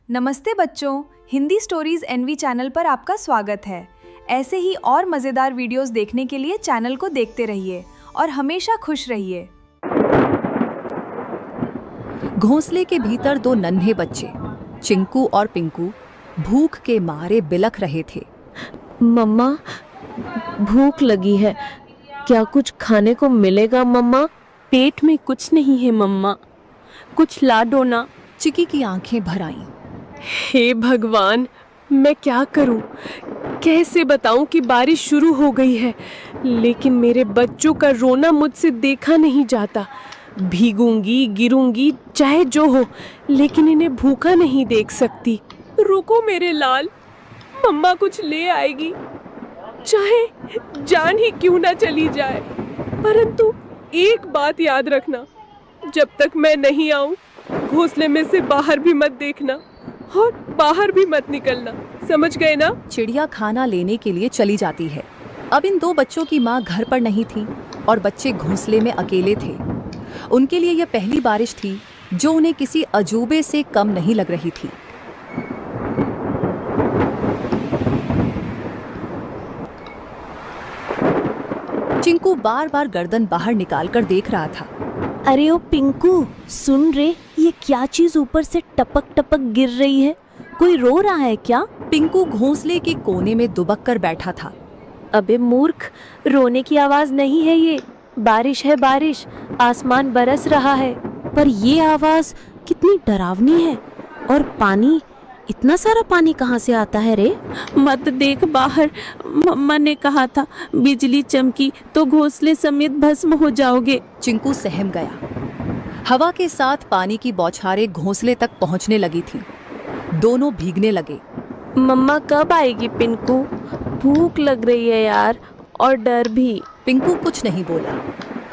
नमस्ते बच्चों, Hindi stories N V channel पर आपका स्वागत है। ऐसे ही और मज़ेदार वीडियोस देखने के लिए चैनल को देखते रहिए और हमेशा खुश रहिए। घोंसले के भीतर दो नन्हे बच्चे चिंकू और पिंकू भूख के मारे बिलख रहे थे। मम्मा, भूख लगी है, क्या कुछ खाने को मिलेगा मम्मा? पेट में कुछ नहीं है मम्मा, कुछ ला दो ना। चिकी की आंखें भर आईं। हे भगवान, मैं क्या करूं? कैसे बताऊं कि बारिश शुरू हो गई है, लेकिन मेरे बच्चों का रोना मुझसे देखा नहीं जाता। भीगूंगी, गिरूंगी, चाहे जो हो, लेकिन इन्हें भूखा नहीं देख सकती। रुको मेरे लाल, मम्मा कुछ ले आएगी, चाहे जान ही क्यों ना चली जाए। परंतु एक बात याद रखना, जब तक मैं नहीं आऊं, घोंसले में से बाहर भी मत देखना और बाहर भी मत निकलना, समझ गए ना? चिड़िया खाना लेने के लिए चली जाती है। अब इन दो बच्चों की माँ घर पर नहीं थी और बच्चे घोंसले में अकेले थे। उनके लिए यह पहली बारिश थी जो उन्हें किसी अजूबे से कम नहीं लग रही थी। चिंकू बार बार गर्दन बाहर निकालकर देख रहा था। अरे ओ पिंकू, सुन रे, ये क्या चीज ऊपर से टपक टपक गिर रही है? कोई रो रहा है क्या? पिंकू घोंसले के कोने में दुबक कर बैठा था। अबे मूर्ख, रोने की आवाज नहीं है ये, बारिश है बारिश, आसमान बरस रहा है। पर ये आवाज कितनी डरावनी है। और पानी, इतना सारा पानी कहाँ से आता है रे? मत देख बाहर, मम्मा ने कहा था बिजली चमकी तो घोंसले समेत भस्म हो जाओगे। चिंकू सहम गया। हवा के साथ पानी की बौछारें घोंसले तक पहुंचने लगी थी। दोनों भीगने लगे। मम्मा कब आएगी पिंकू? भूख लग रही है यार, और डर भी। पिंकू कुछ नहीं बोला।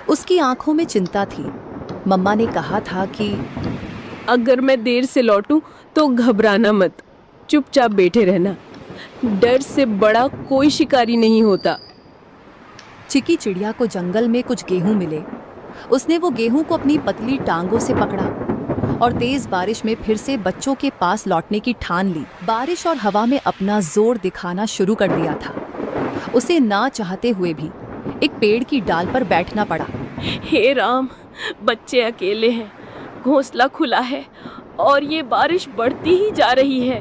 उसकी आंखों में चिंता थी। मम्मा ने कहा था कि अगर मैं देर से लौटूं तो घबराना मत, चुपचाप बैठे रहना। डर से बड़ा कोई शिकारी नहीं होता। चिकी चिड़िया को जंगल में कुछ गेहूं मिले। उसने वो गेहूं को अपनी पतली टांगों से पकड़ा और तेज बारिश में फिर से बच्चों के पास लौटने की ठान ली। बारिश और हवा में अपना जोर दिखाना शुरू कर दिया था। उसे ना चाहते हुए भी एक पेड़ की डाल पर बैठना पड़ा। हे राम, बच्चे अकेले हैं, घोंसला खुला है और ये बारिश बढ़ती ही जा रही है।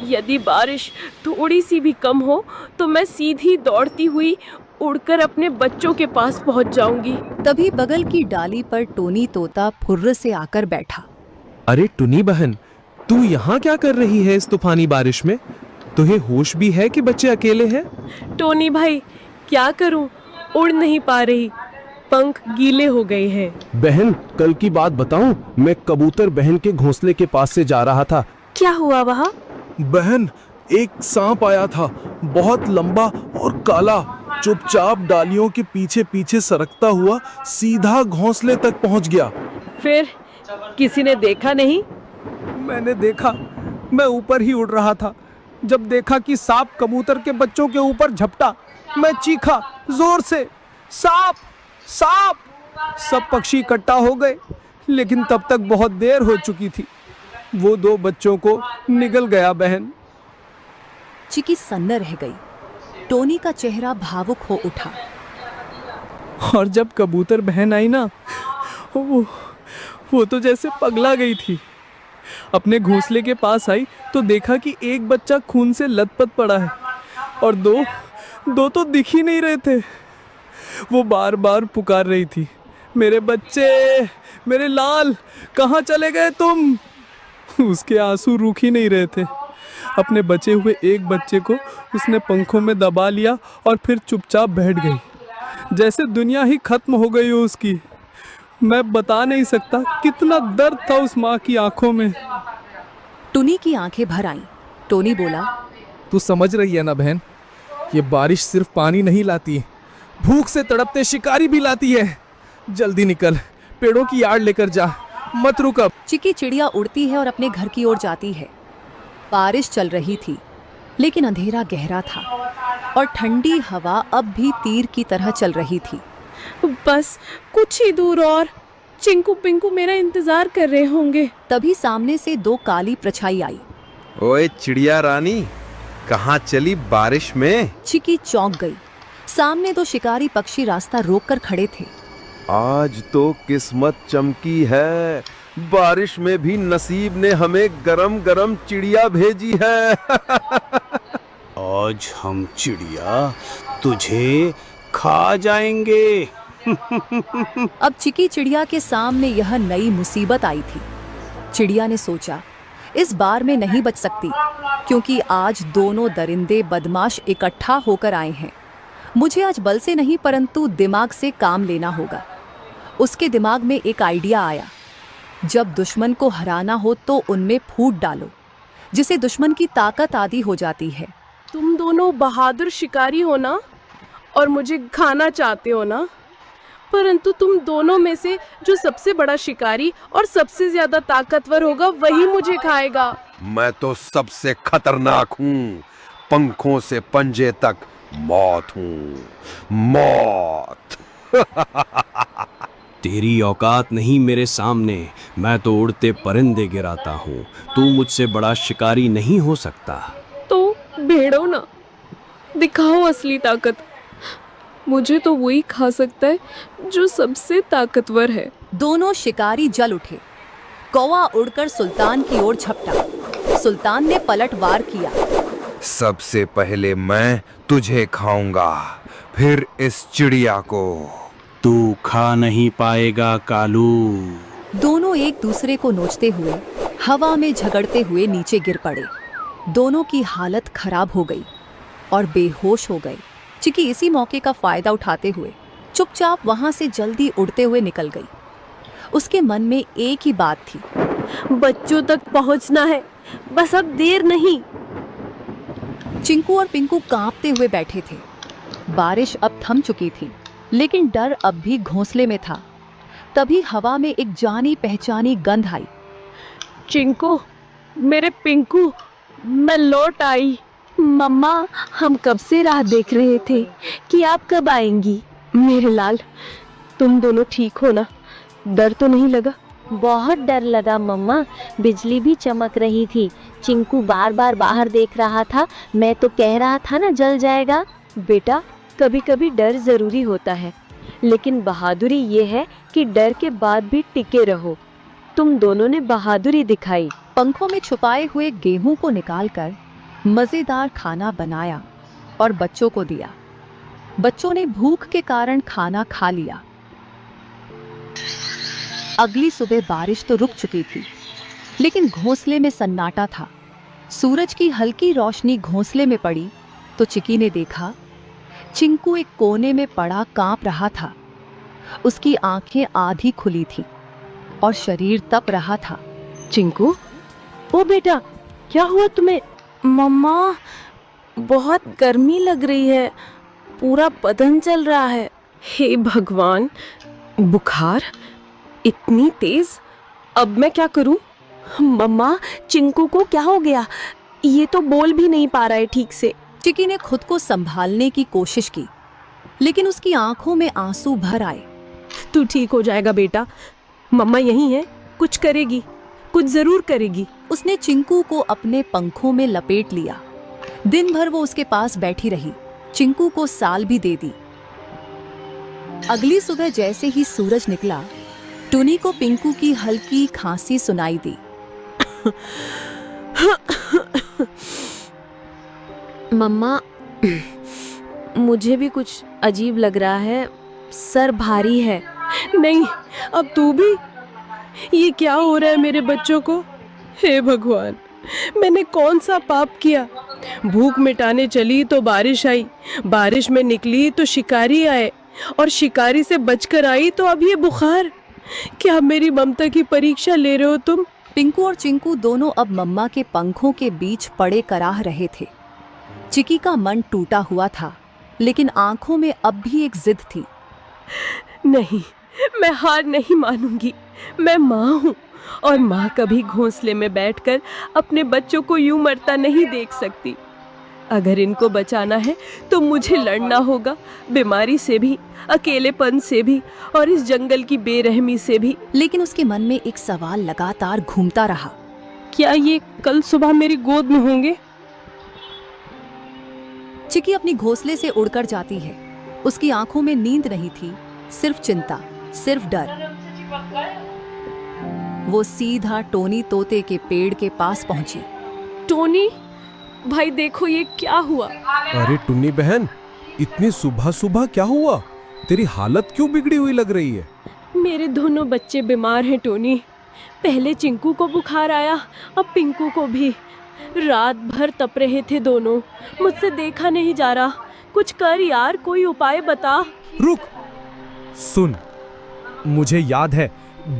यदि बारिश थोड़ी सी भी कम हो तो मैं सीधी दौड़ती हुई उड़कर अपने बच्चों के पास पहुंच जाऊंगी। तभी बगल की डाली पर टोनी तोता फुर्र से आकर बैठा। अरे टुनी बहन, तू यहाँ क्या कर रही है इस तूफानी बारिश में? तुझे होश भी है कि बच्चे अकेले हैं? टोनी भाई, क्या करूं, उड़ नहीं पा रही, पंख गीले हो गए हैं। बहन, कल की बात बताऊं, मैं कबूतर बहन के घोंसले के पास से जा रहा था। क्या हुआ वहाँ? बहन, एक सांप आया था, बहुत लंबा और काला। चुपचाप डालियों के पीछे पीछे सरकता हुआ सीधा घोंसले तक पहुंच गया। फिर किसी ने देखा नहीं? मैंने देखा, मैं ऊपर ही उड़ रहा था। जब देखा कि सांप कबूतर के बच्चों के ऊपर झपटा, मैं चीखा जोर से, सांप सांप। सब पक्षी इकट्ठा हो गए, लेकिन तब तक बहुत देर हो चुकी थी। वो दो बच्चों को निगल गया बहन। चिकी सन्न रह गई। टोनी का चेहरा भावुक हो उठा। और जब कबूतर बहन आई ना, वो तो जैसे पगला गई थी। अपने घोंसले के पास आई तो देखा कि एक बच्चा खून से लथपथ पड़ा है और दो तो दिख ही नहीं रहे थे। वो बार बार पुकार रही थी, मेरे बच्चे, मेरे लाल, कहाँ चले गए तुम? उसके आंसू रुक ही नहीं रहे थे। अपने बचे हुए एक बच्चे को उसने पंखों में दबा लिया और फिर चुपचाप बैठ गई, जैसे दुनिया ही खत्म हो गई हो उसकी। मैं बता नहीं सकता कितना दर्द था उस माँ की आंखों में। टुनी की आंखें भर आईं। टोनी बोला, तू समझ रही है ना बहन, ये बारिश सिर्फ पानी नहीं लाती, भूख से तड़पते शिकारी भी लाती है। जल्दी निकल, पेड़ों की आड़ लेकर जा, मत रुक अब। चिकी चिड़िया उड़ती है और अपने घर की ओर जाती है। बारिश चल रही थी, लेकिन अंधेरा गहरा था और ठंडी हवा अब भी तीर की तरह चल रही थी। बस कुछ ही दूर और चिंकू पिंकू मेरा इंतजार कर रहे होंगे। तभी सामने से दो काली परछाई आई। ओए चिड़िया रानी, कहाँ चली बारिश में? चिकी चौंक गई। सामने दो शिकारी पक्षी रास्ता रोककर खड़े थे। आज तो किस्मत चमकी है, बारिश में भी नसीब ने हमें गरम गरम चिड़िया भेजी है। आज हम चिड़िया तुझे खा जाएंगे। अब चिकी चिड़िया के सामने यह नई मुसीबत आई थी। चिड़िया ने सोचा, इस बार मैं नहीं बच सकती, क्योंकि आज दोनों दरिंदे बदमाश इकट्ठा होकर आए हैं। मुझे आज बल से नहीं परंतु दिमाग से काम लेना होगा। उसके दिमाग में एक आइडिया आया। जब दुश्मन को हराना हो तो उनमें फूट डालो, जिसे दुश्मन की ताकत आदि हो जाती है। तुम दोनों बहादुर शिकारी हो ना, और मुझे खाना चाहते हो ना, परंतु तुम दोनों में से जो सबसे बड़ा शिकारी और सबसे ज्यादा ताकतवर होगा वही मुझे खाएगा। मैं तो सबसे खतरनाक हूँ, पंखों से पंजे तक मौत हूँ, मौत। तेरी औकात नहीं मेरे सामने, मैं तो उड़ते परिंदे गिराता हूँ। तू मुझसे बड़ा शिकारी नहीं हो सकता। तो भेड़ो ना, दिखाओ असली ताकत। मुझे तो वही खा सकता है जो सबसे ताकतवर है। दोनों शिकारी जल उठे। कौवा उड़कर सुल्तान की ओर झपटा। सुल्तान ने पलटवार किया। सबसे पहले मैं तुझे खाऊंगा, फिर इस चिड़िया को। तू खा नहीं पाएगा कालू। दोनों एक दूसरे को नोचते हुए हवा में झगड़ते हुए नीचे गिर पड़े। दोनों की हालत खराब हो गई और बेहोश हो गए। चिकी इसी मौके का फायदा उठाते हुए चुपचाप वहां से जल्दी उड़ते हुए निकल गई। उसके मन में एक ही बात थी, बच्चों तक पहुंचना है, बस अब देर नहीं। चिंकू और पिंकू कांपते हुए बैठे थे। बारिश अब थम चुकी थी, लेकिन डर अब भी घोंसले में था। तभी हवा में एक जानी पहचानी गंध आई। चिंकू, मेरे पिंकू, मैं लौट आई। मम्मा, हम कब से राह देख रहे थे कि आप कब आएंगी। मेरे लाल, तुम दोनों ठीक हो ना? डर तो नहीं लगा? बहुत डर लगा मम्मा, बिजली भी चमक रही थी। चिंकू बार बार बाहर देख रहा था, मैं तो कह रहा था ना जल जाएगा। बेटा, कभी कभी डर जरूरी होता है, लेकिन बहादुरी ये है कि डर के बाद भी टिके रहो। तुम दोनों ने बहादुरी दिखाई। पंखों में छुपाए हुए गेहूं को निकालकर मजेदार खाना बनाया और बच्चों को दिया। बच्चों ने भूख के कारण खाना खा लिया। अगली सुबह बारिश तो रुक चुकी थी, लेकिन घोंसले में सन्नाटा था। सूरज की हल्की रोशनी घोंसले में पड़ी तो चिकी ने देखा चिंकू एक कोने में पड़ा कांप रहा था। उसकी आंखें आधी खुली थी और शरीर तप रहा था। चिंकू, ओ बेटा, क्या हुआ तुम्हें? मम्मा, बहुत गर्मी लग रही है, पूरा बदन चल रहा है। हे भगवान, बुखार इतनी तेज, अब मैं क्या करूं? मम्मा, चिंकू को क्या हो गया? ये तो बोल भी नहीं पा रहा है ठीक से। चिकी ने खुद को संभालने की कोशिश की, लेकिन उसकी आंखों में आंसू भर आए। तू ठीक हो जाएगा बेटा, मम्मा यहीं है, कुछ करेगी, कुछ जरूर करेगी। उसने चिंकू को अपने पंखों में लपेट लिया। दिन भर वो उसके पास बैठी रही, चिंकू को साल भी दे दी। अगली सुबह जैसे ही सूरज निकला, टुनी को पिंकू की हल्की खांसी सुनाई दी। मम्मा, मुझे भी कुछ अजीब लग रहा है, सर भारी है। नहीं, अब तू भी? ये क्या हो रहा है मेरे बच्चों को? हे भगवान, मैंने कौन सा पाप किया? भूख मिटाने चली तो बारिश आई, बारिश में निकली तो शिकारी आए, और शिकारी से बचकर आई तो अब ये बुखार। क्या मेरी ममता की परीक्षा ले रहे हो तुम? पिंकू और चिंकू दोनों अब मम्मा के पंखों के बीच पड़े कराह रहे थे। चिकी का मन टूटा हुआ था, लेकिन आंखों में अब भी एक जिद थी। नहीं, मैं हार नहीं मानूंगी। मैं माँ हूँ, और माँ कभी घोंसले में बैठकर अपने बच्चों को यूं मरता नहीं देख सकती। अगर इनको बचाना है तो मुझे लड़ना होगा, बीमारी से भी, अकेलेपन से भी, और इस जंगल की बेरहमी से भी। लेकिन उसके मन में एक सवाल लगातार घूमता रहा। क्या ये कल सुबह मेरी गोद में होंगे? चिकी अपनी घोंसले से उड़कर जाती है। उसकी आंखों में नींद नहीं थी, सिर्फ चिंता, सिर्फ डर। वो सीधा टोनी तोते के पेड़ के पास पहुंची। टोनी भाई देखो ये क्या हुआ? अरे टुन्नी बहन, इतनी सुबह सुबह क्या हुआ? तेरी हालत क्यों बिगड़ी हुई लग रही है? मेरे दोनों बच्चे बीमार हैं टोनी। पहले चिंकू को बुखार आया, अब पिंकू को भी। रात भर तप रहे थे दोनों, मुझसे देखा नहीं जा रहा। कुछ कर यार, कोई उपाय बता। रुक, सुन, मुझे याद है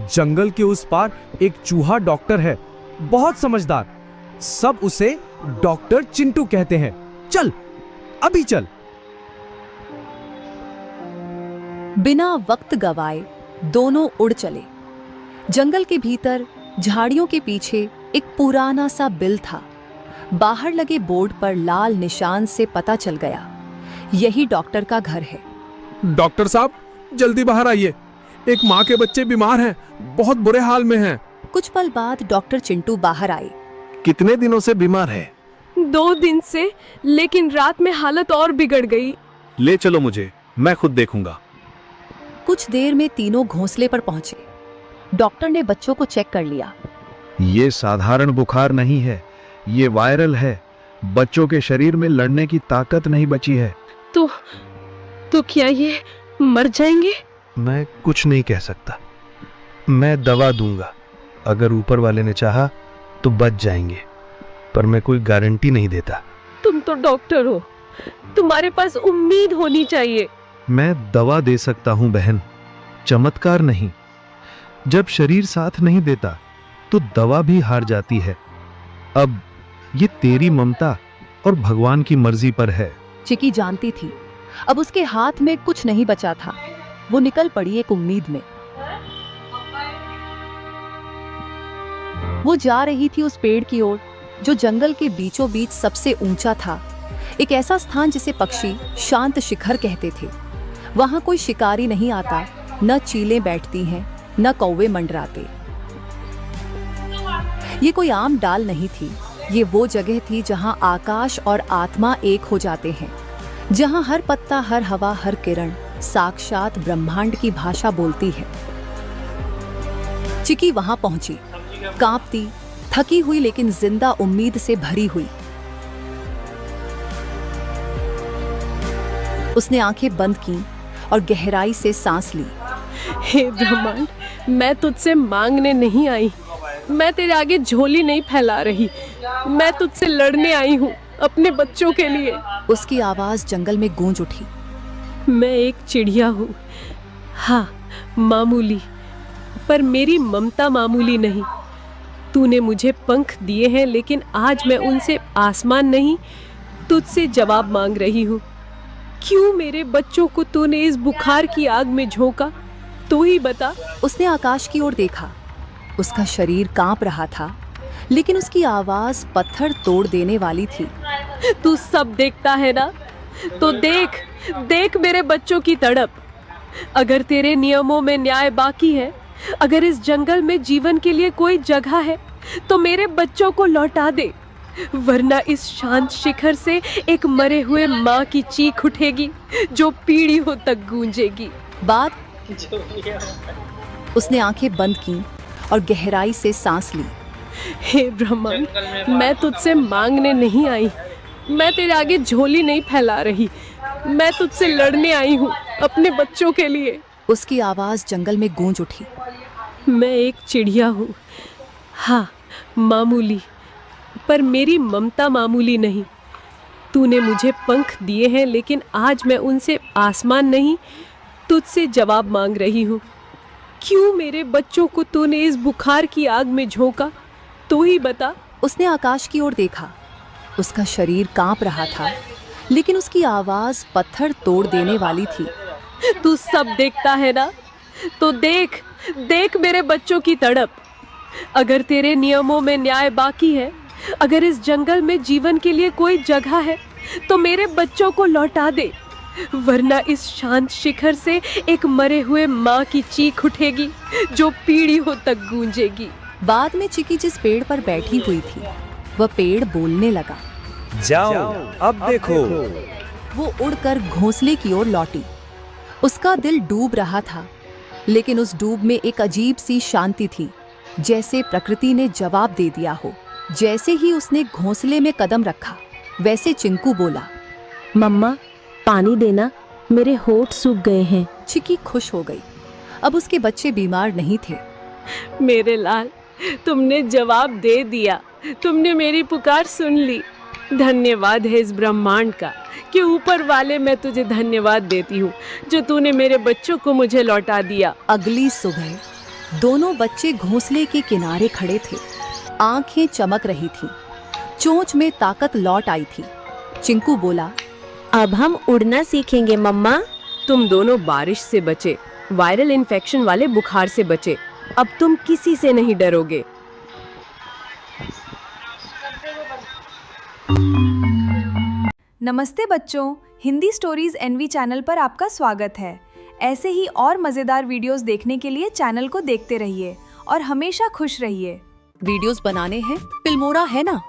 जंगल के उस पार एक चूहा डॉक्टर है, बहुत समझदार। सब उसे डॉक्टर चिंटू कहते हैं। चल, अभी चल। बिना वक्त गवाए दोनों उड़ चले। जंगल के भीतर झाड़ियों के पीछे एक पुराना सा बिल था। बाहर लगे बोर्ड पर लाल निशान से पता चल गया, यही डॉक्टर का घर है। डॉक्टर साहब, जल्दी बाहर आइए। एक माँ के बच्चे बीमार हैं, बहुत बुरे हाल में हैं। कुछ पल बाद डॉक्टर चिंटू बाहर आए। कितने दिनों से बीमार है? 2 दिन से, लेकिन रात में हालत और बिगड़ गई। ले चलो मुझे, मैं खुद देखूंगा। कुछ देर में तीनों घोंसले पर पहुंचे। डॉक्टर ने बच्चों को चेक कर लिया। ये साधारण बुखार नहीं है, ये वायरल है। बच्चों के शरीर में लड़ने की ताकत नहीं बची है। तो क्या ये मर जाएंगे? मैं कुछ नहीं कह सकता। मैं दवा दूंगा, अगर ऊपर वाले ने चाहा तो बच जाएंगे, पर मैं कोई गारंटी नहीं देता। तुम तो डॉक्टर हो, तुम्हारे पास उम्मीद होनी चाहिए। मैं दवा दे सकता हूं बहन, चमत्कार नहीं। जब शरीर साथ नहीं देता तो दवा भी हार जाती है। अब ये तेरी ममता और भगवान की मर्जी पर है। चिकी जानती थी अब उसके हाथ में कुछ नहीं बचा था। वो निकल पड़ी एक उम्मीद में। वो जा रही थी उस पेड़ की ओर जो जंगल के बीचों बीच सबसे ऊंचा था। एक ऐसा स्थान जिसे पक्षी शांत शिखर कहते थे। वहां कोई शिकारी नहीं आता, न चीलें बैठती हैं, न कौवे मंडराते। ये कोई आम डाल नहीं थी, ये वो जगह थी जहां आकाश और आत्मा एक हो जाते हैं, जहां हर पत्ता, हर हवा, हर किरण साक्षात ब्रह्मांड की भाषा बोलती है। चिकी वहां पहुंची, कांपती, थकी हुई लेकिन जिंदा उम्मीद से भरी हुई। उसने आंखें बंद की और गहराई से सांस ली। हे ब्रह्मांड, मैं तुझसे मांगने नहीं आई, मैं तेरे आगे झोली नहीं फैला रही, मैं तुझसे लड़ने आई हूँ अपने बच्चों के लिए। उसकी आवाज जंगल में गूंज उठी। मैं एक चिड़िया हूँ, हाँ मामूली, पर मेरी ममता मामूली नहीं। तूने मुझे पंख दिए हैं, लेकिन आज मैं उनसे आसमान नहीं, तुझसे जवाब मांग रही हूँ। क्यों मेरे बच्चों को तूने इस बुखार की आग में झोंका? तू ही बता। उसने आकाश की ओर देखा। उसका शरीर कांप रहा था, लेकिन उसकी आवाज पत्थर तोड़ देने वाली थी। तू सब देखता है ना, तो देख देख मेरे बच्चों की तड़प। अगर तेरे नियमों में न्याय बाकी है, अगर इस जंगल में जीवन के लिए कोई जगह है, तो मेरे बच्चों को लौटा दे, वरना इस शांत शिखर से एक मरे हुए माँ की चीख उठेगी जो पीढ़ियों तक गूंजेगी। बाद उसने आंखें बंद की और गहराई से सांस ली। हे ब्रह्मांड, मैं तुझसे मांगने नहीं आई, मैं तेरे आगे झोली नहीं फैला रही, मैं तुझसे लड़ने आई हूँ अपने बच्चों के लिए। उसकी आवाज जंगल में गूंज उठी। मैं एक चिड़िया हूँ, हाँ मामूली, पर मेरी ममता मामूली नहीं। तूने मुझे पंख दिए हैं, लेकिन आज मैं उनसे आसमान नहीं, तुझसे जवाब मांग रही हूँ। क्यों मेरे बच्चों को तूने इस बुखार की आग में झोंका? तू ही बता। उसने आकाश की ओर देखा। उसका शरीर कांप रहा था, लेकिन उसकी आवाज पत्थर तोड़ देने वाली थी। तू सब देखता है ना, तो देख देख मेरे बच्चों की तड़प। अगर तेरे नियमों में न्याय बाकी है, अगर इस जंगल में जीवन के लिए कोई जगह है, तो मेरे बच्चों को लौटा दे, वरना इस शांत शिखर से एक मरे हुए माँ की चीख उठेगी जो पीढ़ियों तक गूंजेगी। बाद में चिकी जिस पेड़ पर बैठी हुई थी वह पेड़ बोलने लगा। जाओ, अब देखो। वो उड़कर घोंसले की ओर लौटी। उसका दिल डूब रहा था, लेकिन उस डूब में एक अजीब सी शांति थी, जैसे प्रकृति ने जवाब दे दिया हो। जैसे ही उसने घोंसले में कदम रखा, वैसे चिंकू बोला, मम्मा पानी देना, मेरे होठ सूख गए हैं। चिकी खुश हो गई। अब उसके बच्चे बीमार नहीं थे। मेरे लाल, तुमने जवाब दे दिया, तुमने मेरी पुकार सुन ली। धन्यवाद है इस ब्रह्मांड का कि ऊपर वाले मैं तुझे धन्यवाद देती हूँ जो तूने मेरे बच्चों को मुझे लौटा दिया। अगली सुबह दोनों बच्चे घोंसले के किनारे खड़े थे। आंखें चमक रही थीं, चोंच में ताकत लौट आई थी। चिंकू बोला, अब हम उड़ना सीखेंगे मम्मा। तुम दोनों बारिश से बचे, वायरल इन्फेक्शन वाले बुखार से बचे। अब तुम किसी से नहीं डरोगे। नमस्ते बच्चों, हिंदी स्टोरीज एनवी चैनल पर आपका स्वागत है। ऐसे ही और मज़ेदार वीडियोस देखने के लिए चैनल को देखते रहिए और हमेशा खुश रहिए। वीडियोस बनाने हैं फिल्मोरा है ना।